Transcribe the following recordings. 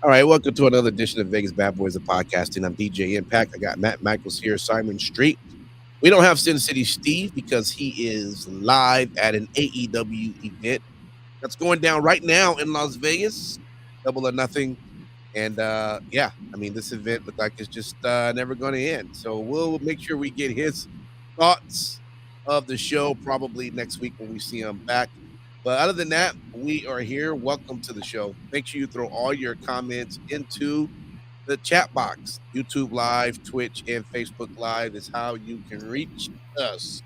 All right, welcome to another edition of Vegas Bad Boys of Podcasting. I'm DJ Impact. I got Matt Michaels here, Simon Street. We don't have Sin City Steve because he is live at an AEW event that's going down right now in Las Vegas, Double or Nothing. And yeah, I mean, this event looked like it's just never going to end. So we'll make sure we get his thoughts of the show probably next week when we see him back. But other than that, we are here. Welcome to the show. Make sure you throw all your comments into the chat box. YouTube Live, Twitch, and Facebook Live is how you can reach us.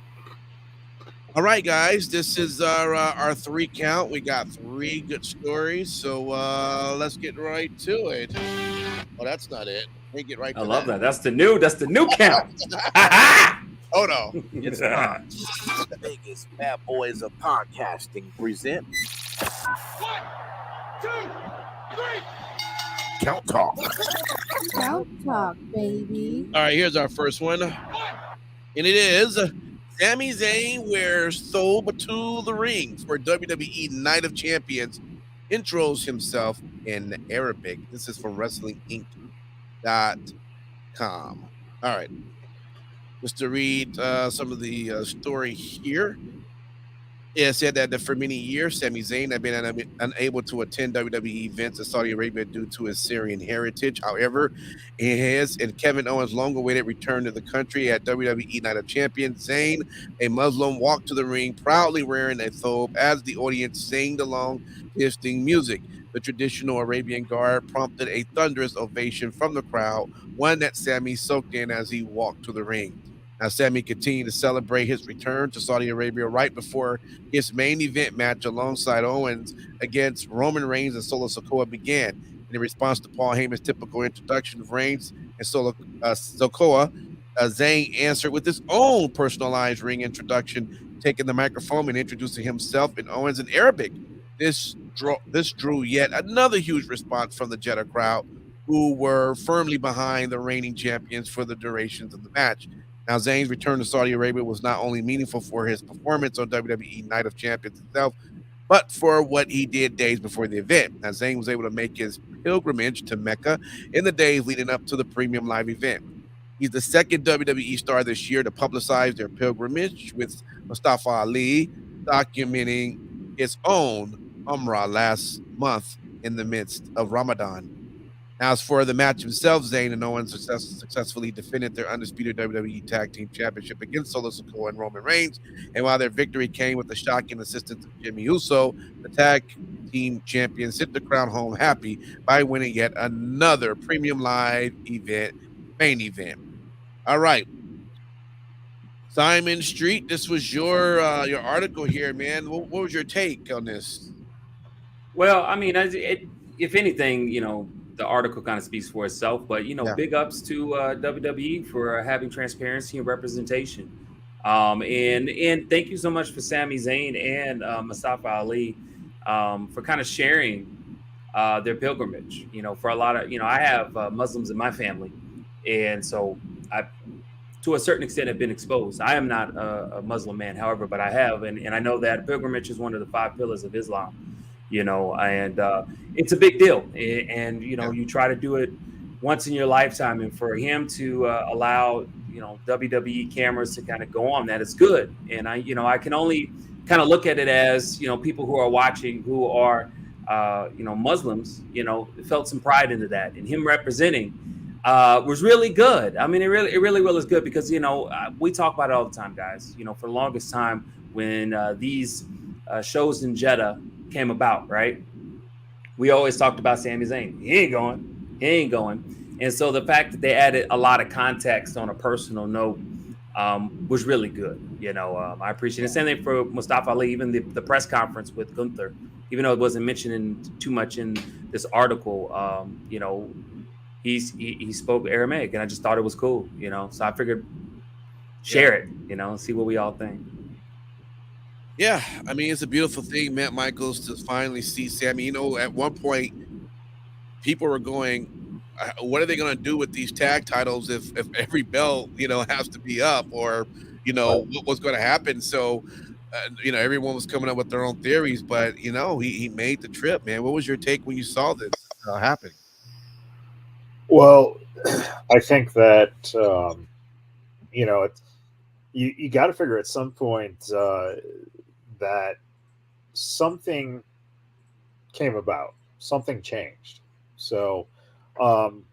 All right, guys, this is our three count. We got three good stories, so let's get right to it. Oh, that's not it. We get right I to love that. that. That's the new count. Oh no, It's not. Vegas Bad Boys of Podcasting present 1, 2, 3. Count Talk. Count Talk, baby. All right, here's our first one, and it is Sami Zayn wears Thobe to the ring for WWE Night of Champions. Intros himself in Arabic. This is from WrestlingInc.com. All right. Just to read some of the story here. It said that for many years, Sami Zayn had been unable to attend WWE events in Saudi Arabia due to his Syrian heritage. However, in his and Kevin Owens' long-awaited return to the country at WWE Night of Champions, Zayn, a Muslim, walked to the ring proudly wearing a thobe as the audience sang along his theme music. The traditional Arabian garb prompted a thunderous ovation from the crowd, one that Sami soaked in as he walked to the ring. Now, Sami continued to celebrate his return to Saudi Arabia right before his main event match alongside Owens against Roman Reigns and Solo Sikoa began. In response to Paul Heyman's typical introduction of Reigns and Sikoa, Zayn answered with his own personalized ring introduction, taking the microphone and introducing himself and Owens in Arabic. This drew yet another huge response from the Jeddah crowd, who were firmly behind the reigning champions for the durations of the match. Now, Zayn's return to Saudi Arabia was not only meaningful for his performance on WWE Night of Champions itself, but for what he did days before the event. Now, Zayn was able to make his pilgrimage to Mecca in the days leading up to the premium live event. He's the second WWE star this year to publicize their pilgrimage, with Mustafa Ali documenting his own Umrah last month in the midst of Ramadan. As for the match himself, Zayn and Owens successfully defended their undisputed WWE Tag Team Championship against Solo Sikoa and Roman Reigns. And while their victory came with the shocking assistance of Jimmy Uso, the Tag Team Champions sent the crowd home happy by winning yet another premium live event, main event. All right. Simon Street, this was your article here, man. What was your take on this? Well, I mean, if anything, the article kind of speaks for itself. But Yeah. big ups to WWE for having transparency and representation. And thank you so much for Sami Zayn and Mustafa Ali for kind of sharing their pilgrimage. For a lot of I have Muslims in my family, and so I, to a certain extent, have been exposed. I am not a Muslim man, however, but I have, and I know that pilgrimage is one of the 5 pillars of Islam. And it's a big deal. And you try to do it once in your lifetime, and for him to allow WWE cameras to kind of go on that is good. And I can only kind of look at it as people who are watching who are Muslims felt some pride into that, and him representing was really good. I mean, it really is good because we talk about it all the time, guys. For the longest time when these shows in Jeddah came about, right? We always talked about Sami Zayn. He ain't going. And so the fact that they added a lot of context on a personal note was really good. I appreciate it. Same thing for Mustafa Ali, even the press conference with Gunther, even though it wasn't mentioned too much in this article. He spoke Aramaic, and I just thought it was cool. So I figured share it. See what we all think. Yeah, I mean, it's a beautiful thing, Matt Michaels, to finally see Sami. At one point, people were going, what are they going to do with these tag titles if every belt, has to be up, or, what was going to happen? So, everyone was coming up with their own theories, but, he made the trip, man. What was your take when you saw this happen? Well, I think that it's, you got to figure at some point that something came about, something changed. So um,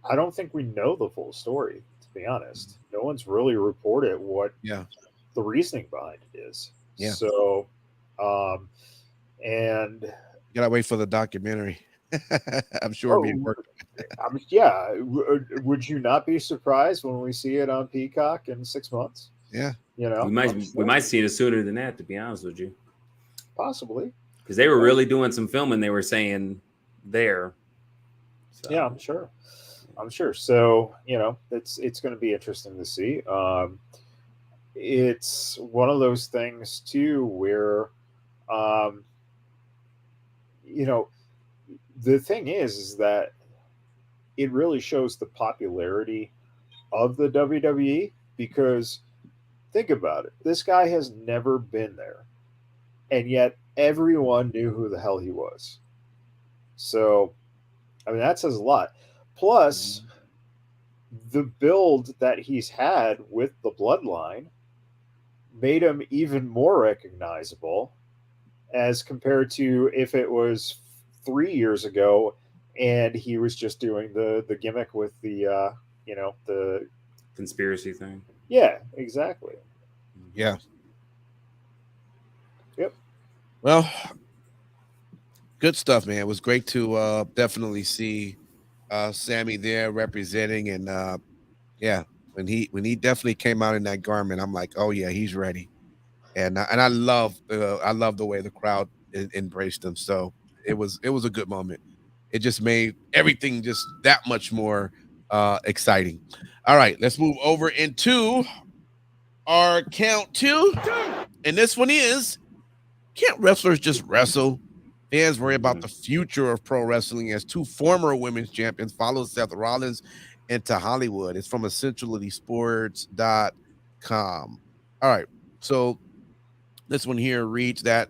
I don't think we know the full story, to be honest. No one's really reported what Yeah. the reasoning behind it is. Yeah. So, and Gotta wait for the documentary. I'm sure it'll be work. yeah, would you not be surprised when we see it on Peacock in 6 months? Yeah. We might see it sooner than that, to be honest with you. Possibly. Because they were really doing some filming, they were saying there. So. Yeah, I'm sure. So, it's going to be interesting to see. It's one of those things too where the thing is that it really shows the popularity of the WWE, because think about it. This guy has never been there, and yet everyone knew who the hell he was. So, I mean, that says a lot. Plus, the build that he's had with the bloodline made him even more recognizable as compared to if it was 3 years ago and he was just doing the gimmick with the the conspiracy thing. Yeah, exactly. Yeah. Yep. Well, good stuff, man. It was great to definitely see Sami there representing, and yeah, when he definitely came out in that garment, I'm like, oh yeah, he's ready. And I love the way the crowd embraced him. So it was a good moment. It just made everything just that much more exciting. All right, let's move over into our count two. And this one is, can't wrestlers just wrestle? Fans worry about the future of pro wrestling as two former women's champions follow Seth Rollins into Hollywood. It's from essentiallysports.com. All right, so this one here reads that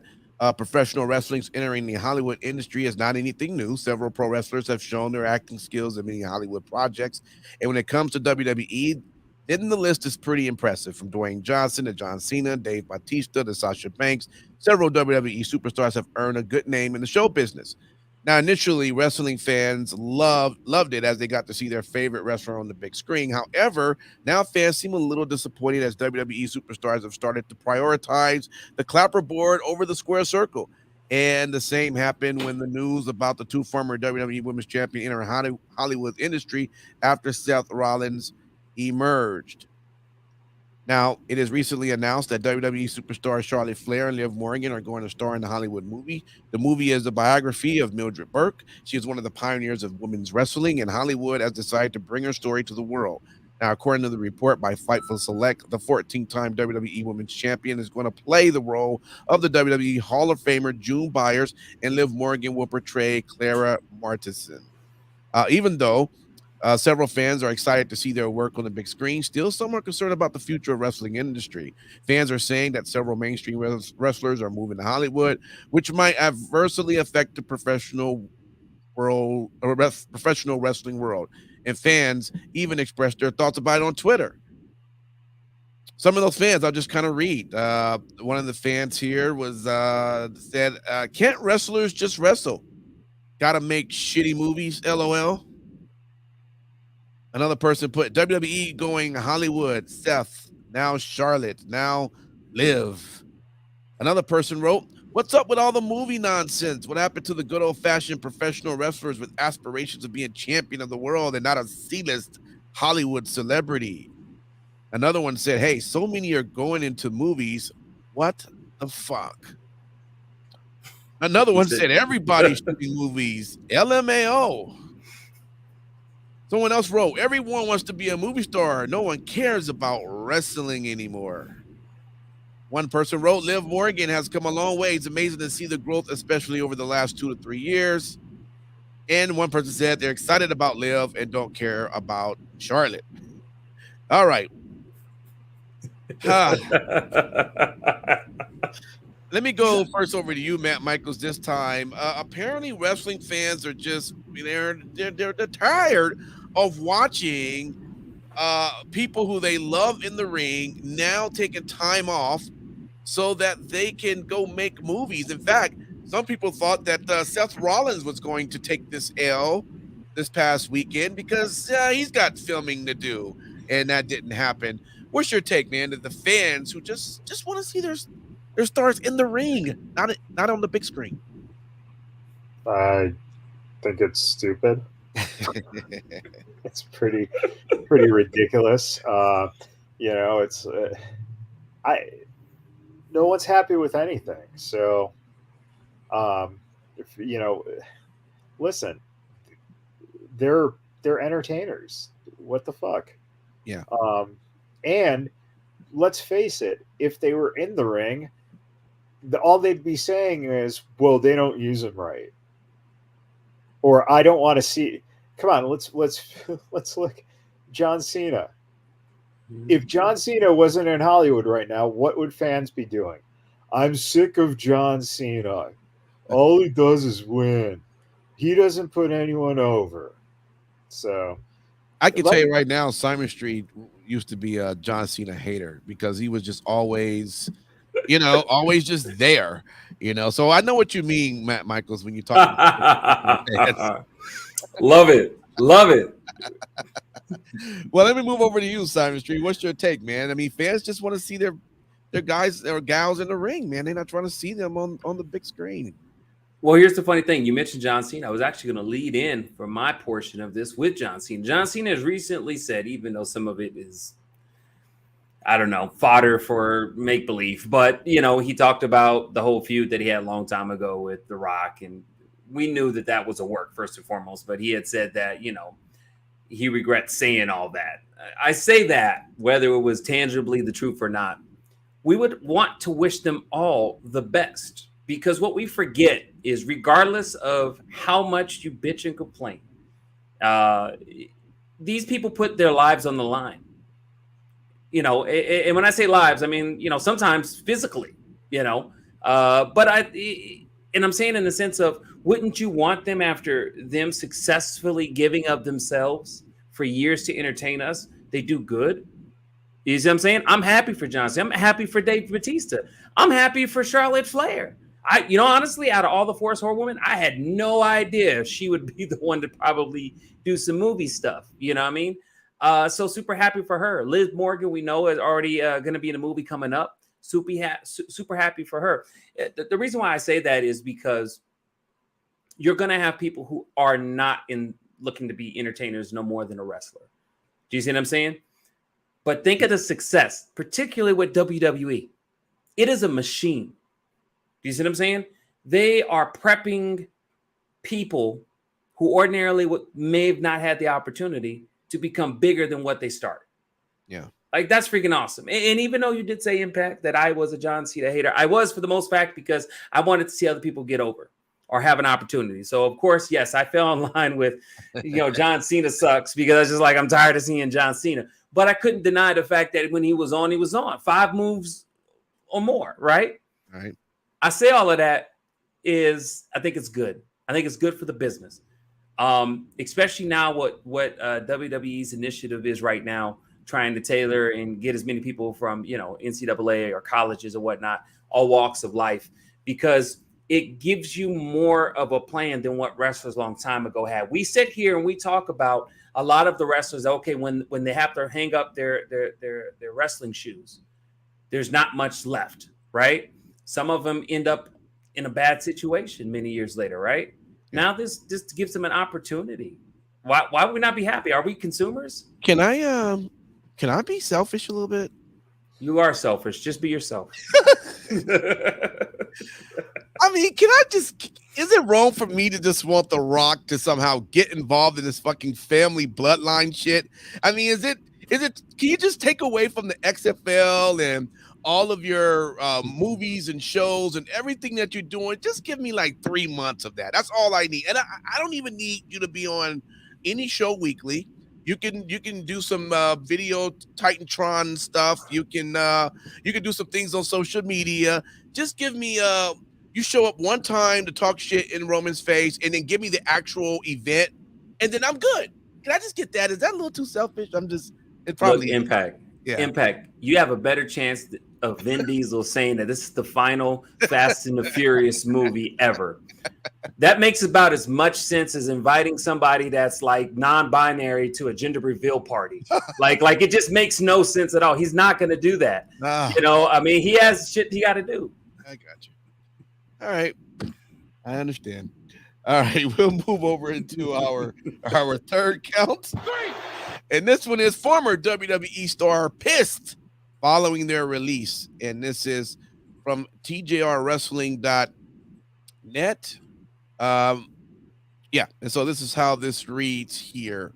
professional wrestling's entering the Hollywood industry is not anything new. Several pro wrestlers have shown their acting skills in many Hollywood projects. And when it comes to WWE, then the list is pretty impressive. From Dwayne Johnson to John Cena, Dave Bautista to Sasha Banks, several WWE superstars have earned a good name in the show business. Now, initially, wrestling fans loved it as they got to see their favorite wrestler on the big screen. However, now fans seem a little disappointed as WWE superstars have started to prioritize the clapperboard over the square circle. And the same happened when the news about the two former WWE Women's Champion entering Hollywood industry after Seth Rollins emerged. Now, it is recently announced that WWE superstars Charlotte Flair and Liv Morgan are going to star in the Hollywood movie. The movie is a biography of Mildred Burke. She is one of the pioneers of women's wrestling, and Hollywood has decided to bring her story to the world. Now, according to the report by Fightful Select, the 14-time WWE Women's Champion is going to play the role of the WWE Hall of Famer June Byers, and Liv Morgan will portray Clara Martinson. Even though several fans are excited to see their work on the big screen, still some are concerned about the future of wrestling industry. Fans are saying that several mainstream wrestlers are moving to Hollywood, which might adversely affect the professional wrestling world. And fans even expressed their thoughts about it on Twitter. Some of those fans, I'll just kind of read. One of the fans here was said, "Can't wrestlers just wrestle? Gotta make shitty movies, LOL." Another person put, WWE going Hollywood, Seth, now Charlotte, now Liv. Another person wrote, "What's up with all the movie nonsense? What happened to the good old-fashioned professional wrestlers with aspirations of being champion of the world and not a C-list Hollywood celebrity?" Another one said, "Hey, so many are going into movies. What the fuck?" Another one said, "Everybody's shooting movies. LMAO." Someone else wrote, "Everyone wants to be a movie star. No one cares about wrestling anymore." One person wrote, "Liv Morgan has come a long way. It's amazing to see the growth, especially over the last 2 to 3 years." And one person said they're excited about Liv and don't care about Charlotte. All right. Let me go first over to you, Matt Michaels, this time. Apparently, wrestling fans are just they're tired of watching people who they love in the ring now taking time off so that they can go make movies. In fact, some people thought that Seth Rollins was going to take this L this past weekend because he's got filming to do, and that didn't happen. What's your take, man? That the fans who just want to see their stars in the ring, not on the big screen. I think it's stupid. It's pretty ridiculous. It's no one's happy with anything. So, listen, they're entertainers. What the fuck? Yeah. And let's face it, if they were in the ring, all they'd be saying is, "Well, they don't use them right," or "I don't want to see." Come on, let's look. John Cena. If John Cena wasn't in Hollywood right now, what would fans be doing? I'm sick of John Cena. All he does is win. He doesn't put anyone over. So I can tell you right now, Simon Street used to be a John Cena hater because he was just always, always just there, So I know what you mean, Matt Michaels, when you talk about Love it. Well, let me move over to you, Simon Street. What's your take, man? I mean, fans just want to see their guys or gals in the ring, man. They're not trying to see them on the big screen. Well, here's the funny thing. You mentioned John Cena. I was actually going to lead in for my portion of this with John Cena. John Cena has recently said, even though some of it is, I don't know, fodder for make-believe, but, he talked about the whole feud that he had a long time ago with The Rock, and we knew that was a work first and foremost, but he had said that, he regrets saying all that. I say that, whether it was tangibly the truth or not, we would want to wish them all the best. Because what we forget is, regardless of how much you bitch and complain, these people put their lives on the line. And when I say lives, I mean, sometimes physically, but I'm saying in the sense of, wouldn't you want them, after them successfully giving of themselves for years to entertain us, they do good? You see what I'm saying? I'm happy for John Cena. I'm happy for Dave Bautista. I'm happy for Charlotte Flair. Honestly, out of all the Force Horsewomen, I had no idea she would be the one to probably do some movie stuff. You know what I mean? So super happy for her. Liz Morgan, we know, is already going to be in a movie coming up. Super happy for her. The reason why I say that is because you're going to have people who are not looking to be entertainers no more than a wrestler. Do you see what I'm saying? But think of the success, particularly with WWE. It is a machine. Do you see what I'm saying? They are prepping people who ordinarily may have not had the opportunity to become bigger than what they started. Yeah. Like, that's freaking awesome. And even though you did say, Impact, that I was a John Cena hater, I was for the most part because I wanted to see other people get over or have an opportunity. So, of course, yes, I fell in line with, John Cena sucks, because I was just like, I'm tired of seeing John Cena. But I couldn't deny the fact that when he was on, he was on 5 moves or more, right? Right. I say all of that is, I think it's good. I think it's good for the business. Especially now what WWE's initiative is right now, trying to tailor and get as many people from, NCAA or colleges or whatnot, all walks of life, because it gives you more of a plan than what wrestlers a long time ago had. We sit here and we talk about a lot of the wrestlers, okay, when they have to hang up their wrestling shoes, there's not much left, right? Some of them end up in a bad situation many years later, right? Yeah. Now this just gives them an opportunity. Why would we not be happy? Are we consumers? Can I be selfish a little bit? You are selfish. Just be yourself. I mean, is it wrong for me to just want The Rock to somehow get involved in this fucking family bloodline shit? I mean, can you just take away from the XFL and all of your movies and shows and everything that you're doing? Just give me like 3 months of that. That's all I need. And I don't even need you to be on any show weekly. You can do some video Titantron stuff. You can do some things on social media. Just give me you show up one time to talk shit in Roman's face, and then give me the actual event, and then I'm good. Can I just get that? Is that a little too selfish? It Look, probably is. Impact. Yeah. Impact. You have a better chance of Vin Diesel saying that this is the final Fast and the Furious movie ever. That makes about as much sense as inviting somebody that's like non-binary to a gender reveal party. Like it just makes no sense at all. He's not going to do that. Ah, You know, I mean, he has shit he got to do. I got you. All right. I understand. All right, we'll move over into our third count. And this one is former WWE star pissed following their release. And this is from TJRWrestling.net. Yeah, and so this is how this reads here.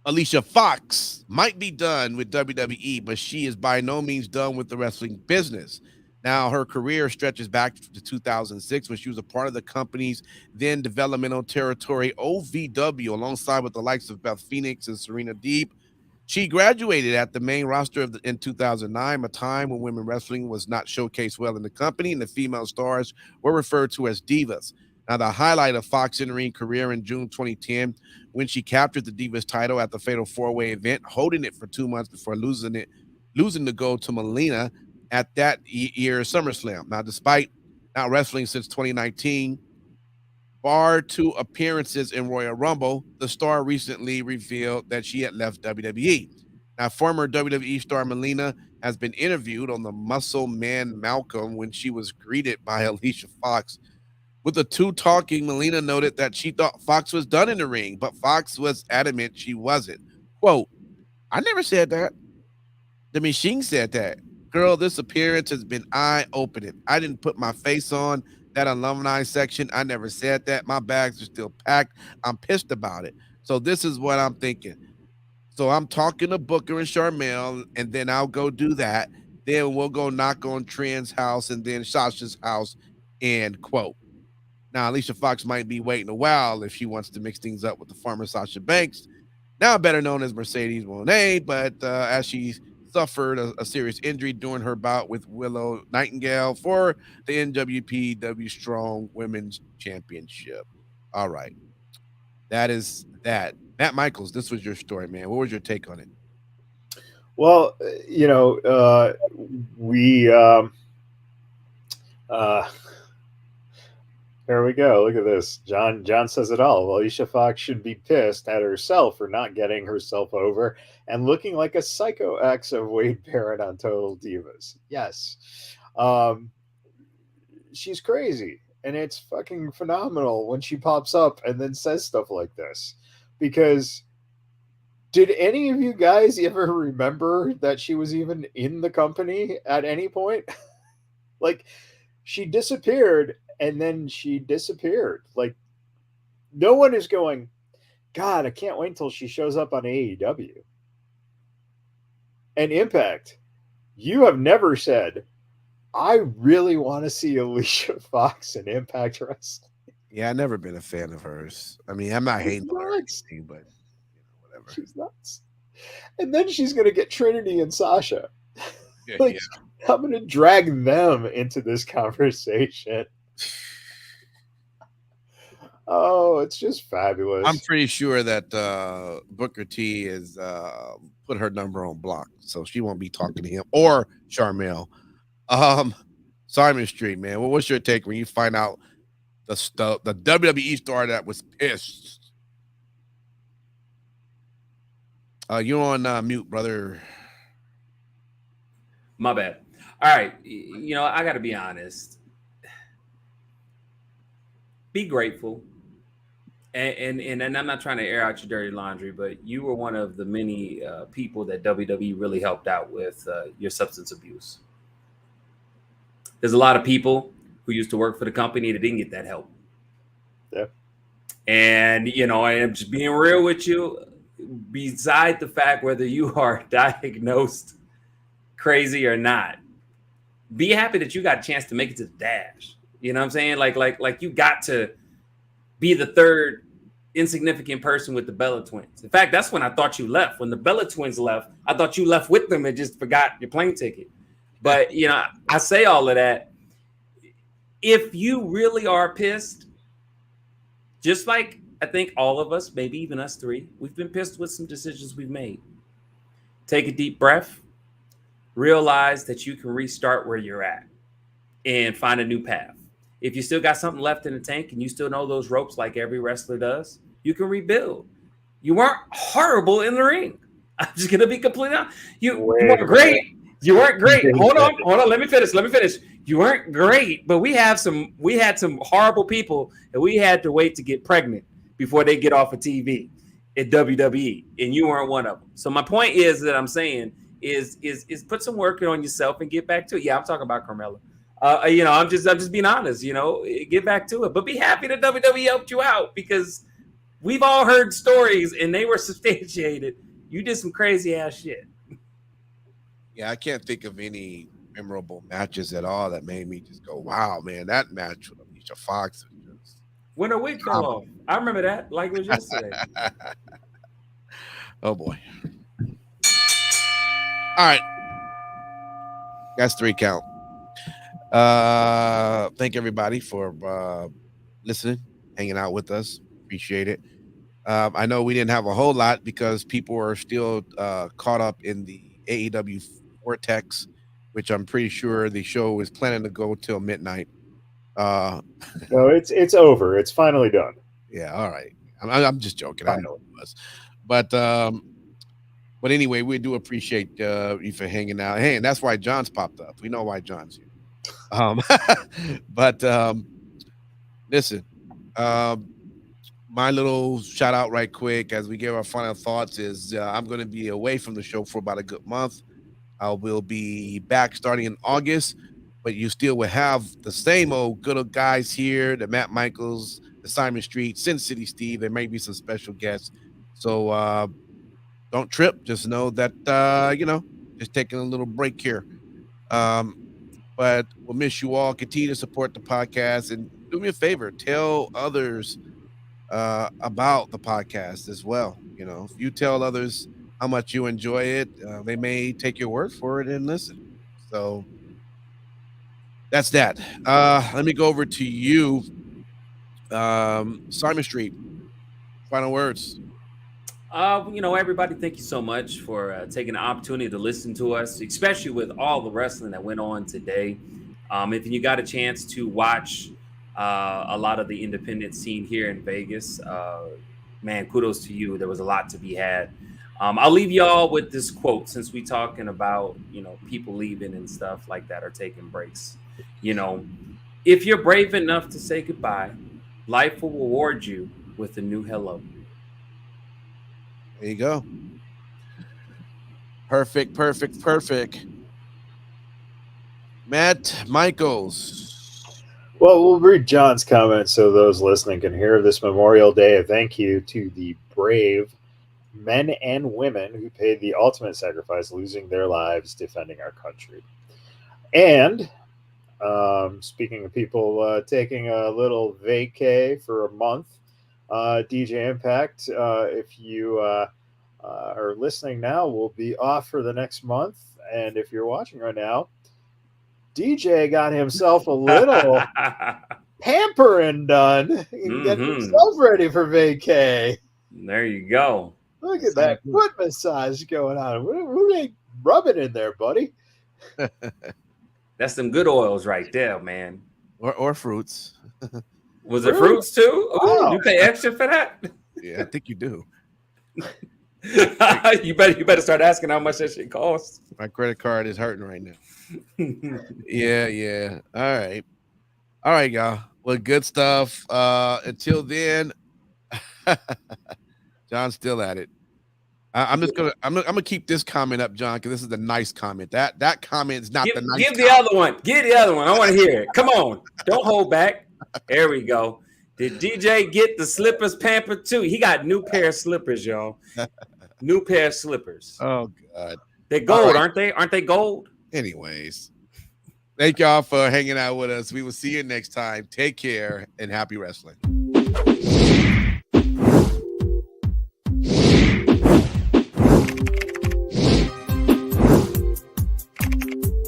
Alicia Fox might be done with WWE, but she is by no means done with the wrestling business. Now, her career stretches back to 2006 when she was a part of the company's then developmental territory, OVW, alongside with the likes of Beth Phoenix and Serena Deeb. She graduated at the main roster in 2009, a time when women wrestling was not showcased well in the company, and the female stars were referred to as divas. Now, the highlight of Fox's in-ring career in June 2010, when she captured the Divas title at the Fatal 4-Way event, holding it for 2 months before losing the gold to Melina at that year's SummerSlam. Now, despite not wrestling since 2019, bar 2 appearances in Royal Rumble, the star recently revealed that she had left WWE. Now, former WWE star Melina has been interviewed on the Muscle Man Malcolm when she was greeted by Alicia Fox. With the two talking, Melina noted that she thought Fox was done in the ring, but Fox was adamant she wasn't. Quote, "I never said that. The machine said that. Girl, this appearance has been eye-opening. I didn't put my face on that alumni section. I never said that. My bags are still packed. I'm pissed about it. So this is what I'm thinking. So I'm talking to Booker and Charmel, and then I'll go do that. Then we'll go knock on Trent's house and then Sasha's house," end quote. Now, Alicia Fox might be waiting a while if she wants to mix things up with the former Sasha Banks, now better known as Mercedes Moné, but as she suffered a serious injury during her bout with Willow Nightingale for the NWPW Strong Women's Championship. All right. That is that. Matt Michaels, this was your story, man. What was your take on it? Well, you know, there we go. Look at this. John says it all. Alicia Fox should be pissed at herself for not getting herself over and looking like a psycho ex of Wade Barrett on Total Divas. Yes. She's crazy. And it's fucking phenomenal when she pops up and then says stuff like this. Because did any of you guys ever remember that she was even in the company at any point? Like, she disappeared and then she disappeared. Like, no one is going, God, I can't wait until she shows up on AEW. And Impact, you have never said, I really want to see Alicia Fox in Impact Wrestling. Yeah, I've never been a fan of hers. I mean, I'm not hating on her, or anything, but whatever. She's nuts. And then she's going to get Trinity and Sasha. Yeah, Like, yeah. I'm going to drag them into this conversation. Oh, it's just fabulous. I'm pretty sure that Booker T is put her number on block, so she won't be talking to him or Charmel. Simon Street, man. What's your take when you find out the WWE star that was pissed? You're on mute, brother. My bad. All right. You know, I got to be honest. Be grateful. And I'm not trying to air out your dirty laundry, but you were one of the many people that WWE really helped out with your substance abuse. There's a lot of people who used to work for the company that didn't get that help. Yeah. And, you know, I'm just being real with you. Beside the fact whether you are diagnosed crazy or not, be happy that you got a chance to make it to the dash. You know what I'm saying? Like you got to be the third insignificant person with the Bella Twins. In fact, that's when I thought you left. When the Bella Twins left, I thought you left with them and just forgot your plane ticket. But, you know, I say all of that. If you really are pissed, just like I think all of us, maybe even us three, we've been pissed with some decisions we've made. Take a deep breath, realize that you can restart where you're at and find a new path. If you still got something left in the tank and you still know those ropes like every wrestler does, you can rebuild. You weren't horrible in the ring. I'm just gonna be completely honest. You weren't great. You weren't great. Hold on. Let me finish. You weren't great, but we had some horrible people that we had to wait to get pregnant before they get off of TV at WWE, and you weren't one of them. So my point is that I'm saying is put some work on yourself and get back to it. Yeah, I'm talking about Carmella. I'm just being honest. Get back to it, but be happy that WWE helped you out because we've all heard stories and they were substantiated. You did some crazy ass shit. Yeah, I can't think of any memorable matches at all that made me just go, "Wow, man, that match with Alicia Fox was just." When her wig fell off, I remember that like it was yesterday. Oh boy! All right, that's 3 count. Thank everybody for listening, hanging out with us. Appreciate it. I know we didn't have a whole lot because people are still caught up in the AEW vortex, which I'm pretty sure the show is planning to go till midnight. No, it's over. It's finally done. Yeah, all right. I'm just joking. Finally. I know it was, but anyway, we do appreciate you for hanging out. Hey, and that's why John's popped up. We know why John's here. But listen, my little shout out right quick as we give our final thoughts is I'm going to be away from the show for about a good month. I will be back starting in August, but you still will have the same old good old guys here, the Matt Michaels, the Simon Street, Sin City Steve. There may be some special guests. So don't trip. Just know that, just taking a little break here. But we'll miss you all. Continue to support the podcast and do me a favor. Tell others about the podcast as well. If you tell others how much you enjoy it, they may take your word for it and listen. So that's that. Let me go over to you, Simon Street. Final words. Everybody, thank you so much for taking the opportunity to listen to us, especially with all the wrestling that went on today. If you got a chance to watch a lot of the independent scene here in Vegas, man, kudos to you. There was a lot to be had. I'll leave y'all with this quote since we talking about, people leaving and stuff like that or taking breaks. If you're brave enough to say goodbye, life will reward you with a new hello. There you go. Perfect. Matt Michaels. Well, we'll read John's comments so those listening can hear this Memorial Day. A thank you to the brave men and women who paid the ultimate sacrifice, losing their lives defending our country. And speaking of people taking a little vacay for a month, DJ Impact, if you are listening now, we'll be off for the next month. And if you're watching right now, DJ got himself a little pampering done. He can get himself ready for vacay. There you go. Look at that foot massage going on. What are they rubbing in there, buddy? That's some good oils right there, man. Or fruits. Was it fruits too? Wow. You pay extra for that? Yeah, I think you do. You better start asking how much that shit costs. My credit card is hurting right now. Yeah. All right, y'all. Well, good stuff. Until then, John's still at it. I'm gonna keep this comment up, John, because this is the nice comment. That comment is not the nice. Give the other one. Give the other one. I want to hear it. Come on. Don't hold back. There we go. Did DJ get the slippers pampered too? He got new pair of slippers, y'all. New pair of slippers. Oh God. They're gold, aren't they? Aren't they gold? Anyways. Thank y'all for hanging out with us. We will see you next time. Take care and happy wrestling.